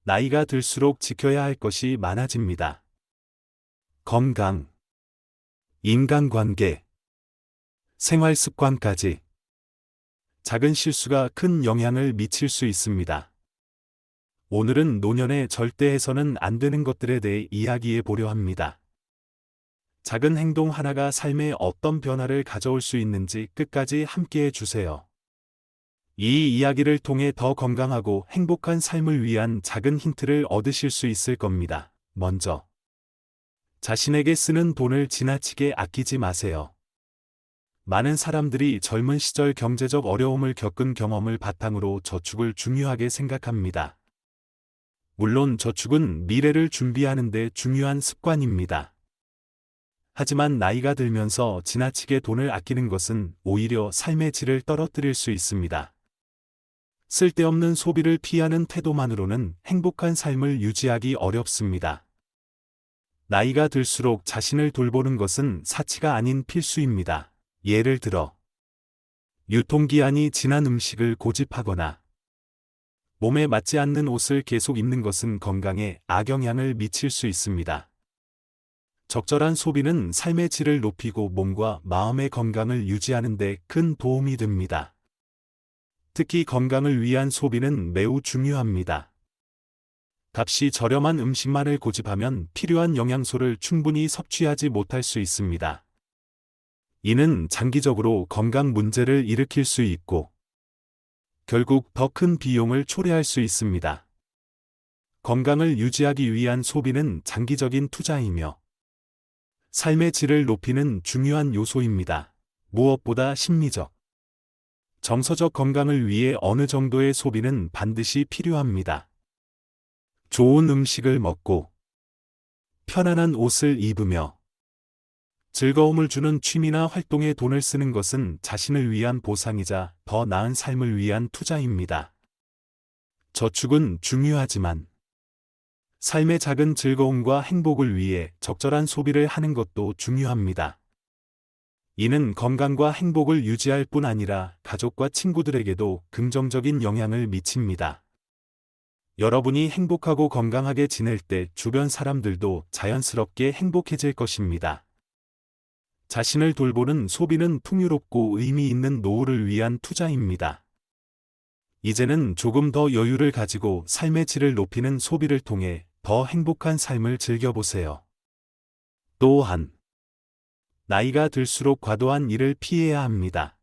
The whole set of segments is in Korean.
나이가 들수록 지켜야 할 것이 많아집니다. 건강, 인간관계, 생활 습관까지 작은 실수가 큰 영향을 미칠 수 있습니다. 오늘은 노년에 절대 해서는 안 되는 것들에 대해 이야기해 보려 합니다. 작은 행동 하나가 삶에 어떤 변화를 가져올 수 있는지 끝까지 함께해 주세요. 이 이야기를 통해 더 건강하고 행복한 삶을 위한 작은 힌트를 얻으실 수 있을 겁니다. 먼저, 자신에게 쓰는 돈을 지나치게 아끼지 마세요. 많은 사람들이 젊은 시절 경제적 어려움을 겪은 경험을 바탕으로 저축을 중요하게 생각합니다. 물론 저축은 미래를 준비하는 데 중요한 습관입니다. 하지만 나이가 들면서 지나치게 돈을 아끼는 것은 오히려 삶의 질을 떨어뜨릴 수 있습니다. 쓸데없는 소비를 피하는 태도만으로는 행복한 삶을 유지하기 어렵습니다. 나이가 들수록 자신을 돌보는 것은 사치가 아닌 필수입니다. 예를 들어, 유통기한이 지난 음식을 고집하거나 몸에 맞지 않는 옷을 계속 입는 것은 건강에 악영향을 미칠 수 있습니다. 적절한 소비는 삶의 질을 높이고 몸과 마음의 건강을 유지하는 데 큰 도움이 됩니다. 특히 건강을 위한 소비는 매우 중요합니다. 값이 저렴한 음식만을 고집하면 필요한 영양소를 충분히 섭취하지 못할 수 있습니다. 이는 장기적으로 건강 문제를 일으킬 수 있고 결국 더 큰 비용을 초래할 수 있습니다. 건강을 유지하기 위한 소비는 장기적인 투자이며 삶의 질을 높이는 중요한 요소입니다. 무엇보다 심리적, 정서적 건강을 위해 어느 정도의 소비는 반드시 필요합니다. 좋은 음식을 먹고 편안한 옷을 입으며 즐거움을 주는 취미나 활동에 돈을 쓰는 것은 자신을 위한 보상이자 더 나은 삶을 위한 투자입니다. 저축은 중요하지만 삶의 작은 즐거움과 행복을 위해 적절한 소비를 하는 것도 중요합니다. 이는 건강과 행복을 유지할 뿐 아니라 가족과 친구들에게도 긍정적인 영향을 미칩니다. 여러분이 행복하고 건강하게 지낼 때 주변 사람들도 자연스럽게 행복해질 것입니다. 자신을 돌보는 소비는 풍요롭고 의미 있는 노후를 위한 투자입니다. 이제는 조금 더 여유를 가지고 삶의 질을 높이는 소비를 통해 더 행복한 삶을 즐겨보세요. 또한, 나이가 들수록 과도한 일을 피해야 합니다.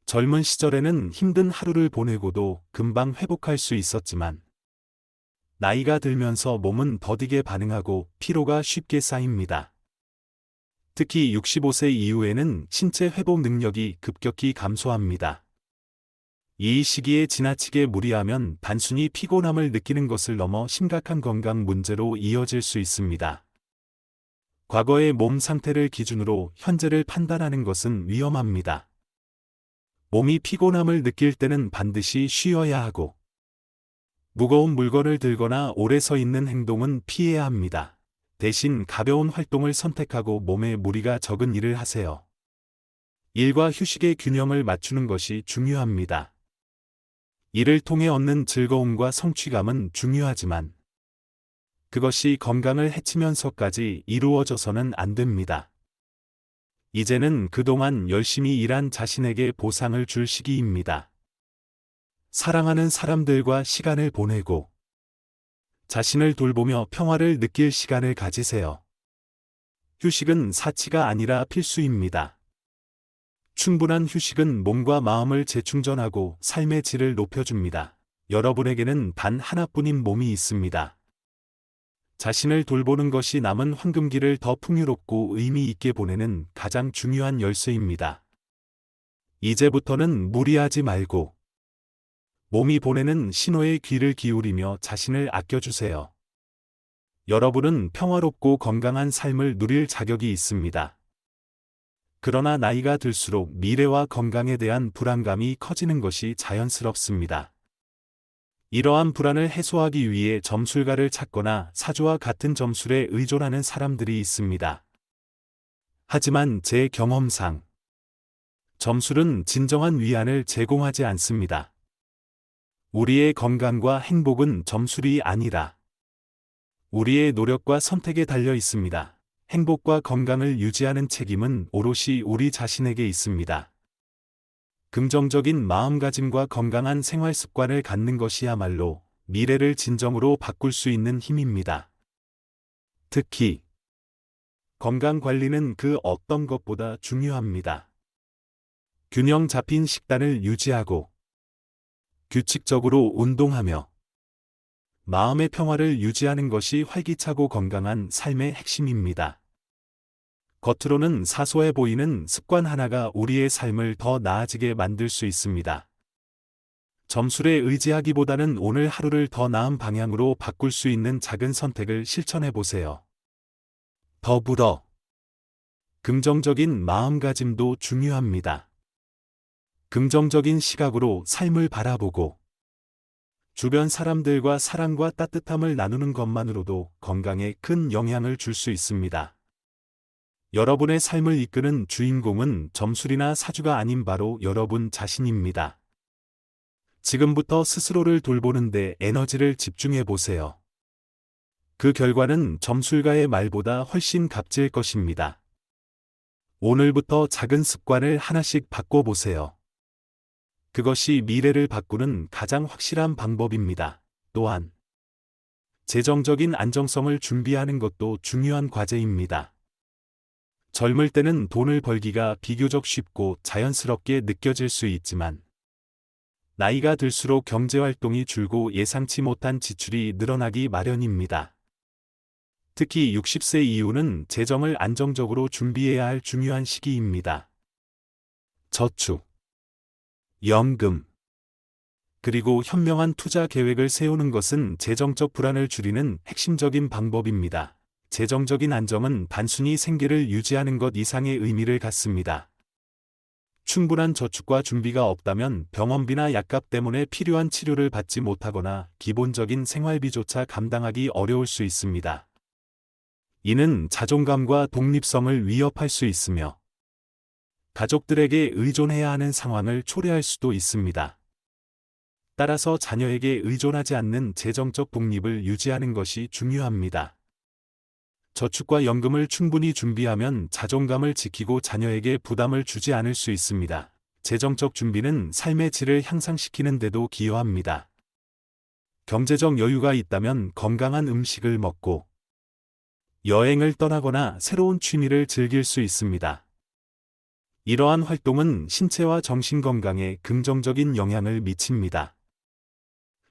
젊은 시절에는 힘든 하루를 보내고도 금방 회복할 수 있었지만, 나이가 들면서 몸은 더디게 반응하고 피로가 쉽게 쌓입니다. 특히 65세 이후에는 신체 회복 능력이 급격히 감소합니다. 이 시기에 지나치게 무리하면 단순히 피곤함을 느끼는 것을 넘어 심각한 건강 문제로 이어질 수 있습니다. 과거의 몸 상태를 기준으로 현재를 판단하는 것은 위험합니다. 몸이 피곤함을 느낄 때는 반드시 쉬어야 하고, 무거운 물건을 들거나 오래 서 있는 행동은 피해야 합니다. 대신 가벼운 활동을 선택하고 몸에 무리가 적은 일을 하세요. 일과 휴식의 균형을 맞추는 것이 중요합니다. 이를 통해 얻는 즐거움과 성취감은 중요하지만 그것이 건강을 해치면서까지 이루어져서는 안 됩니다. 이제는 그동안 열심히 일한 자신에게 보상을 줄 시기입니다. 사랑하는 사람들과 시간을 보내고 자신을 돌보며 평화를 느낄 시간을 가지세요. 휴식은 사치가 아니라 필수입니다. 충분한 휴식은 몸과 마음을 재충전하고 삶의 질을 높여줍니다. 여러분에게는 단 하나뿐인 몸이 있습니다. 자신을 돌보는 것이 남은 황금기를 더 풍요롭고 의미 있게 보내는 가장 중요한 열쇠입니다. 이제부터는 무리하지 말고 몸이 보내는 신호에 귀를 기울이며 자신을 아껴주세요. 여러분은 평화롭고 건강한 삶을 누릴 자격이 있습니다. 그러나 나이가 들수록 미래와 건강에 대한 불안감이 커지는 것이 자연스럽습니다. 이러한 불안을 해소하기 위해 점술가를 찾거나 사주와 같은 점술에 의존하는 사람들이 있습니다. 하지만 제 경험상 점술은 진정한 위안을 제공하지 않습니다. 우리의 건강과 행복은 점술이 아니라 우리의 노력과 선택에 달려 있습니다. 행복과 건강을 유지하는 책임은 오롯이 우리 자신에게 있습니다. 긍정적인 마음가짐과 건강한 생활 습관을 갖는 것이야말로 미래를 진정으로 바꿀 수 있는 힘입니다. 특히 건강 관리는 그 어떤 것보다 중요합니다. 균형 잡힌 식단을 유지하고 규칙적으로 운동하며 마음의 평화를 유지하는 것이 활기차고 건강한 삶의 핵심입니다. 겉으로는 사소해 보이는 습관 하나가 우리의 삶을 더 나아지게 만들 수 있습니다. 점술에 의지하기보다는 오늘 하루를 더 나은 방향으로 바꿀 수 있는 작은 선택을 실천해 보세요. 더불어 긍정적인 마음가짐도 중요합니다. 긍정적인 시각으로 삶을 바라보고 주변 사람들과 사랑과 따뜻함을 나누는 것만으로도 건강에 큰 영향을 줄 수 있습니다. 여러분의 삶을 이끄는 주인공은 점술이나 사주가 아닌 바로 여러분 자신입니다. 지금부터 스스로를 돌보는데 에너지를 집중해 보세요. 그 결과는 점술가의 말보다 훨씬 값질 것입니다. 오늘부터 작은 습관을 하나씩 바꿔보세요. 그것이 미래를 바꾸는 가장 확실한 방법입니다. 또한 재정적인 안정성을 준비하는 것도 중요한 과제입니다. 젊을 때는 돈을 벌기가 비교적 쉽고 자연스럽게 느껴질 수 있지만 나이가 들수록 경제활동이 줄고 예상치 못한 지출이 늘어나기 마련입니다. 특히 60세 이후는 재정을 안정적으로 준비해야 할 중요한 시기입니다. 저축, 연금, 그리고 현명한 투자 계획을 세우는 것은 재정적 불안을 줄이는 핵심적인 방법입니다. 재정적인 안정은 단순히 생계를 유지하는 것 이상의 의미를 갖습니다. 충분한 저축과 준비가 없다면 병원비나 약값 때문에 필요한 치료를 받지 못하거나 기본적인 생활비조차 감당하기 어려울 수 있습니다. 이는 자존감과 독립성을 위협할 수 있으며 가족들에게 의존해야 하는 상황을 초래할 수도 있습니다. 따라서 자녀에게 의존하지 않는 재정적 독립을 유지하는 것이 중요합니다. 저축과 연금을 충분히 준비하면 자존감을 지키고 자녀에게 부담을 주지 않을 수 있습니다. 재정적 준비는 삶의 질을 향상시키는 데도 기여합니다. 경제적 여유가 있다면 건강한 음식을 먹고 여행을 떠나거나 새로운 취미를 즐길 수 있습니다. 이러한 활동은 신체와 정신 건강에 긍정적인 영향을 미칩니다.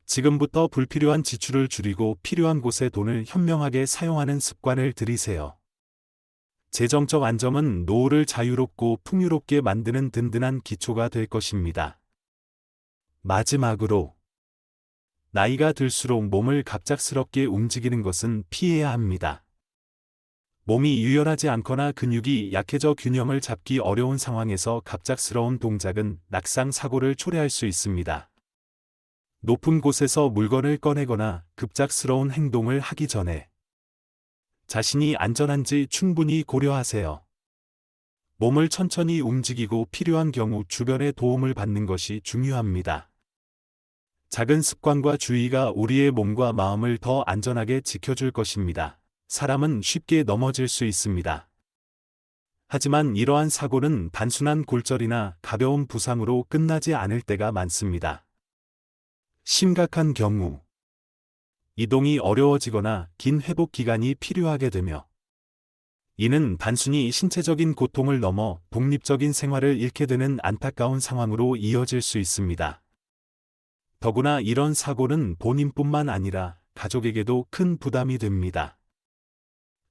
지금부터 불필요한 지출을 줄이고 필요한 곳에 돈을 현명하게 사용하는 습관을 들이세요. 재정적 안정은 노후를 자유롭고 풍요롭게 만드는 든든한 기초가 될 것입니다. 마지막으로, 나이가 들수록 몸을 갑작스럽게 움직이는 것은 피해야 합니다. 몸이 유연하지 않거나 근육이 약해져 균형을 잡기 어려운 상황에서 갑작스러운 동작은 낙상 사고를 초래할 수 있습니다. 높은 곳에서 물건을 꺼내거나 급작스러운 행동을 하기 전에 자신이 안전한지 충분히 고려하세요. 몸을 천천히 움직이고 필요한 경우 주변의 도움을 받는 것이 중요합니다. 작은 습관과 주의가 우리의 몸과 마음을 더 안전하게 지켜줄 것입니다. 사람은 쉽게 넘어질 수 있습니다. 하지만 이러한 사고는 단순한 골절이나 가벼운 부상으로 끝나지 않을 때가 많습니다. 심각한 경우, 이동이 어려워지거나 긴 회복 기간이 필요하게 되며, 이는 단순히 신체적인 고통을 넘어 독립적인 생활을 잃게 되는 안타까운 상황으로 이어질 수 있습니다. 더구나 이런 사고는 본인뿐만 아니라 가족에게도 큰 부담이 됩니다.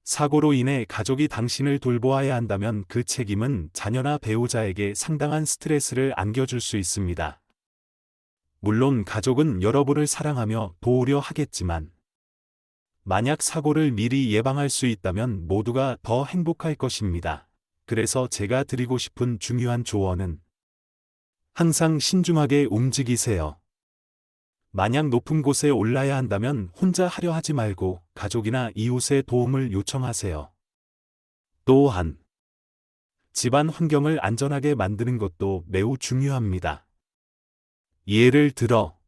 사고로 인해 가족이 당신을 돌보아야 한다면 그 책임은 자녀나 배우자에게 상당한 스트레스를 안겨줄 수 있습니다. 물론 가족은 여러분을 사랑하며 도우려 하겠지만, 만약 사고를 미리 예방할 수 있다면 모두가 더 행복할 것입니다. 그래서 제가 드리고 싶은 중요한 조언은 항상 신중하게 움직이세요. 만약 높은 곳에 올라야 한다면 혼자 하려 하지 말고 가족이나 이웃의 도움을 요청하세요. 또한 집안 환경을 안전하게 만드는 것도 매우 중요합니다. 예를 들어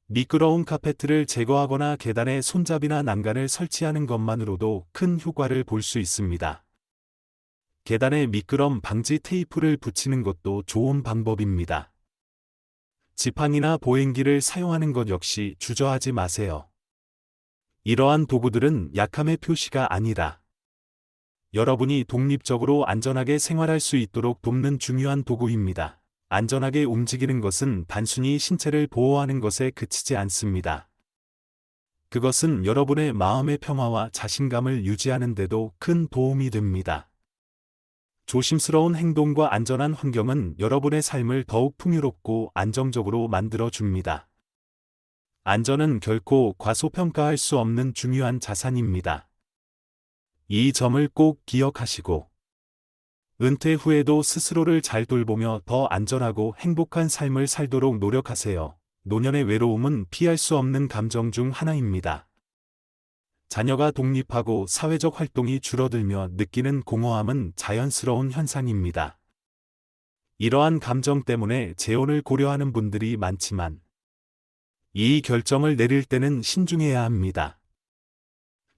미끄러운 카페트를 제거하거나 계단에 손잡이나 난간을 설치하는 것만으로도 큰 효과를 볼 수 있습니다. 계단에 미끄럼 방지 테이프를 붙이는 것도 좋은 방법입니다. 지팡이나 보행기를 사용하는 것 역시 주저하지 마세요. 이러한 도구들은 약함의 표시가 아니라 여러분이 독립적으로 안전하게 생활할 수 있도록 돕는 중요한 도구입니다. 안전하게 움직이는 것은 단순히 신체를 보호하는 것에 그치지 않습니다. 그것은 여러분의 마음의 평화와 자신감을 유지하는 데도 큰 도움이 됩니다. 조심스러운 행동과 안전한 환경은 여러분의 삶을 더욱 풍요롭고 안정적으로 만들어 줍니다. 안전은 결코 과소평가할 수 없는 중요한 자산입니다. 이 점을 꼭 기억하시고 은퇴 후에도 스스로를 잘 돌보며 더 안전하고 행복한 삶을 살도록 노력하세요. 노년의 외로움은 피할 수 없는 감정 중 하나입니다. 자녀가 독립하고 사회적 활동이 줄어들며 느끼는 공허함은 자연스러운 현상입니다. 이러한 감정 때문에 재혼을 고려하는 분들이 많지만 이 결정을 내릴 때는 신중해야 합니다.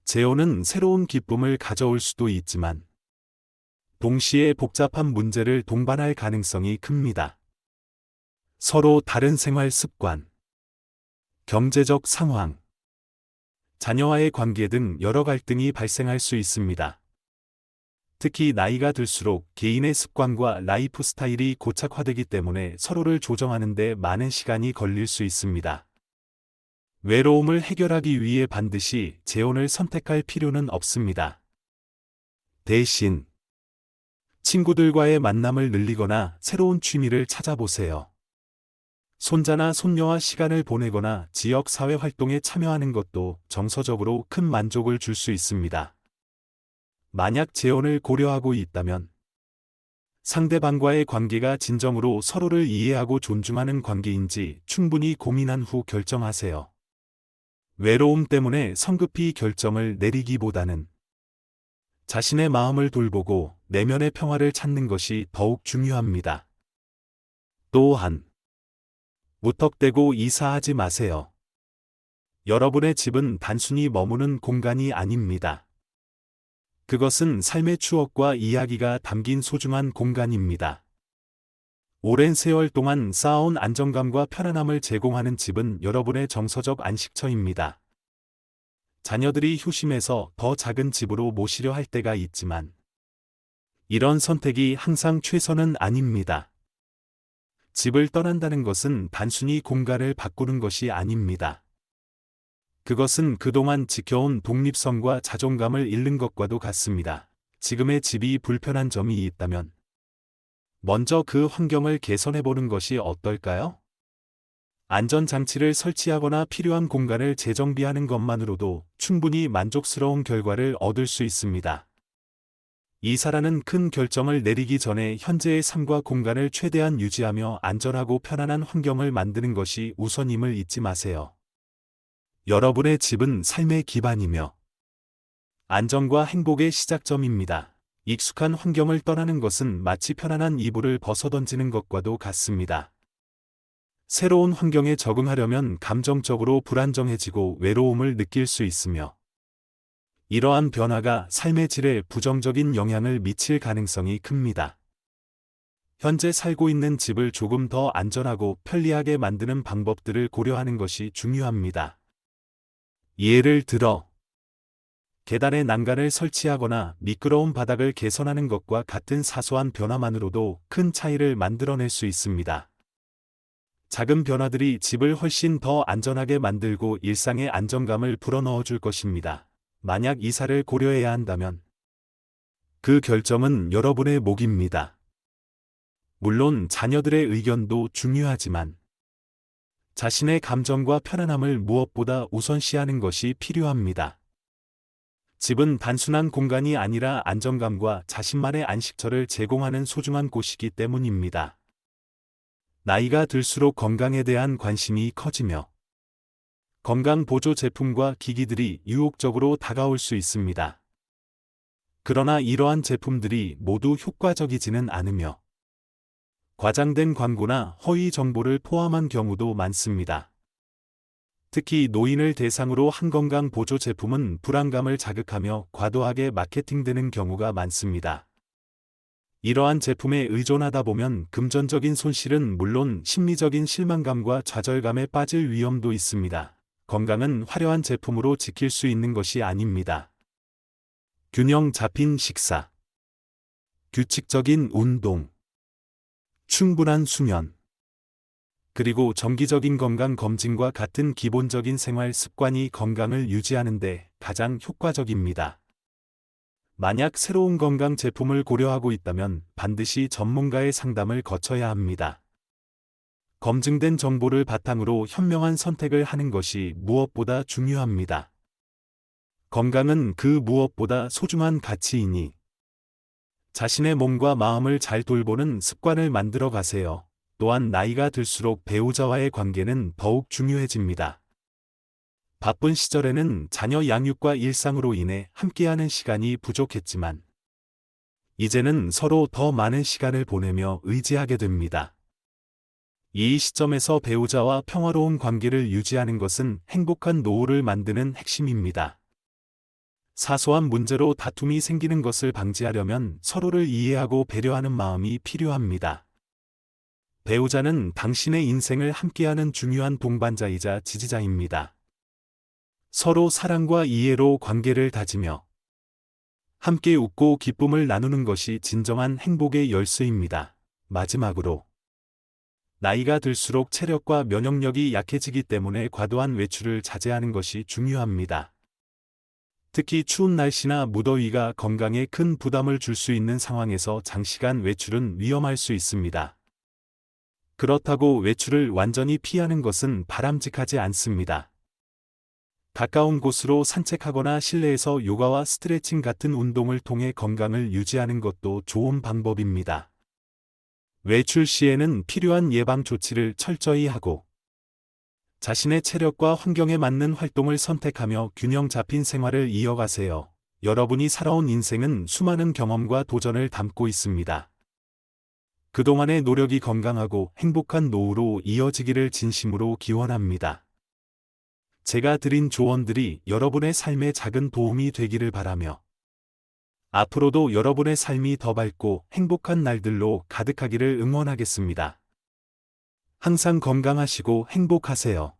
재혼은 새로운 기쁨을 가져올 수도 있지만 동시에 복잡한 문제를 동반할 가능성이 큽니다. 서로 다른 생활 습관, 경제적 상황, 자녀와의 관계 등 여러 갈등이 발생할 수 있습니다. 특히 나이가 들수록 개인의 습관과 라이프 스타일이 고착화되기 때문에 서로를 조정하는 데 많은 시간이 걸릴 수 있습니다. 외로움을 해결하기 위해 반드시 재혼을 선택할 필요는 없습니다. 대신 친구들과의 만남을 늘리거나 새로운 취미를 찾아보세요. 손자나 손녀와 시간을 보내거나 지역 사회 활동에 참여하는 것도 정서적으로 큰 만족을 줄 수 있습니다. 만약 재혼을 고려하고 있다면 상대방과의 관계가 진정으로 서로를 이해하고 존중하는 관계인지 충분히 고민한 후 결정하세요. 외로움 때문에 성급히 결정을 내리기보다는 자신의 마음을 돌보고 내면의 평화를 찾는 것이 더욱 중요합니다. 또한 무턱대고 이사하지 마세요. 여러분의 집은 단순히 머무는 공간이 아닙니다. 그것은 삶의 추억과 이야기가 담긴 소중한 공간입니다. 오랜 세월 동안 쌓아온 안정감과 편안함을 제공하는 집은 여러분의 정서적 안식처입니다. 자녀들이 효심해서 더 작은 집으로 모시려 할 때가 있지만 이런 선택이 항상 최선은 아닙니다. 집을 떠난다는 것은 단순히 공간을 바꾸는 것이 아닙니다. 그것은 그동안 지켜온 독립성과 자존감을 잃는 것과도 같습니다. 지금의 집이 불편한 점이 있다면 먼저 그 환경을 개선해보는 것이 어떨까요? 안전장치를 설치하거나 필요한 공간을 재정비하는 것만으로도 충분히 만족스러운 결과를 얻을 수 있습니다. 이사라는 큰 결정을 내리기 전에 현재의 삶과 공간을 최대한 유지하며 안전하고 편안한 환경을 만드는 것이 우선임을 잊지 마세요. 여러분의 집은 삶의 기반이며 안정과 행복의 시작점입니다. 익숙한 환경을 떠나는 것은 마치 편안한 이불을 벗어던지는 것과도 같습니다. 새로운 환경에 적응하려면 감정적으로 불안정해지고 외로움을 느낄 수 있으며 이러한 변화가 삶의 질에 부정적인 영향을 미칠 가능성이 큽니다. 현재 살고 있는 집을 조금 더 안전하고 편리하게 만드는 방법들을 고려하는 것이 중요합니다. 예를 들어 계단에 난간을 설치하거나 미끄러운 바닥을 개선하는 것과 같은 사소한 변화만으로도 큰 차이를 만들어낼 수 있습니다. 작은 변화들이 집을 훨씬 더 안전하게 만들고 일상의 안정감을 불어넣어 줄 것입니다. 만약 이사를 고려해야 한다면 그 결정은 여러분의 몫입니다. 물론 자녀들의 의견도 중요하지만 자신의 감정과 편안함을 무엇보다 우선시하는 것이 필요합니다. 집은 단순한 공간이 아니라 안정감과 자신만의 안식처를 제공하는 소중한 곳이기 때문입니다. 나이가 들수록 건강에 대한 관심이 커지며 건강 보조 제품과 기기들이 유혹적으로 다가올 수 있습니다. 그러나 이러한 제품들이 모두 효과적이지는 않으며 과장된 광고나 허위 정보를 포함한 경우도 많습니다. 특히 노인을 대상으로 한 건강 보조 제품은 불안감을 자극하며 과도하게 마케팅되는 경우가 많습니다. 이러한 제품에 의존하다 보면 금전적인 손실은 물론 심리적인 실망감과 좌절감에 빠질 위험도 있습니다. 건강은 화려한 제품으로 지킬 수 있는 것이 아닙니다. 균형 잡힌 식사, 규칙적인 운동, 충분한 수면, 그리고 정기적인 건강 검진과 같은 기본적인 생활 습관이 건강을 유지하는 데 가장 효과적입니다. 만약 새로운 건강 제품을 고려하고 있다면 반드시 전문가의 상담을 거쳐야 합니다. 검증된 정보를 바탕으로 현명한 선택을 하는 것이 무엇보다 중요합니다. 건강은 그 무엇보다 소중한 가치이니 자신의 몸과 마음을 잘 돌보는 습관을 만들어 가세요. 또한 나이가 들수록 배우자와의 관계는 더욱 중요해집니다. 바쁜 시절에는 자녀 양육과 일상으로 인해 함께하는 시간이 부족했지만 이제는 서로 더 많은 시간을 보내며 의지하게 됩니다. 이 시점에서 배우자와 평화로운 관계를 유지하는 것은 행복한 노후를 만드는 핵심입니다. 사소한 문제로 다툼이 생기는 것을 방지하려면 서로를 이해하고 배려하는 마음이 필요합니다. 배우자는 당신의 인생을 함께하는 중요한 동반자이자 지지자입니다. 서로 사랑과 이해로 관계를 다지며 함께 웃고 기쁨을 나누는 것이 진정한 행복의 열쇠입니다. 마지막으로 나이가 들수록 체력과 면역력이 약해지기 때문에 과도한 외출을 자제하는 것이 중요합니다. 특히 추운 날씨나 무더위가 건강에 큰 부담을 줄 수 있는 상황에서 장시간 외출은 위험할 수 있습니다. 그렇다고 외출을 완전히 피하는 것은 바람직하지 않습니다. 가까운 곳으로 산책하거나 실내에서 요가와 스트레칭 같은 운동을 통해 건강을 유지하는 것도 좋은 방법입니다. 외출 시에는 필요한 예방 조치를 철저히 하고 자신의 체력과 환경에 맞는 활동을 선택하며 균형 잡힌 생활을 이어가세요. 여러분이 살아온 인생은 수많은 경험과 도전을 담고 있습니다. 그동안의 노력이 건강하고 행복한 노후로 이어지기를 진심으로 기원합니다. 제가 드린 조언들이 여러분의 삶에 작은 도움이 되기를 바라며 앞으로도 여러분의 삶이 더 밝고 행복한 날들로 가득하기를 응원하겠습니다. 항상 건강하시고 행복하세요.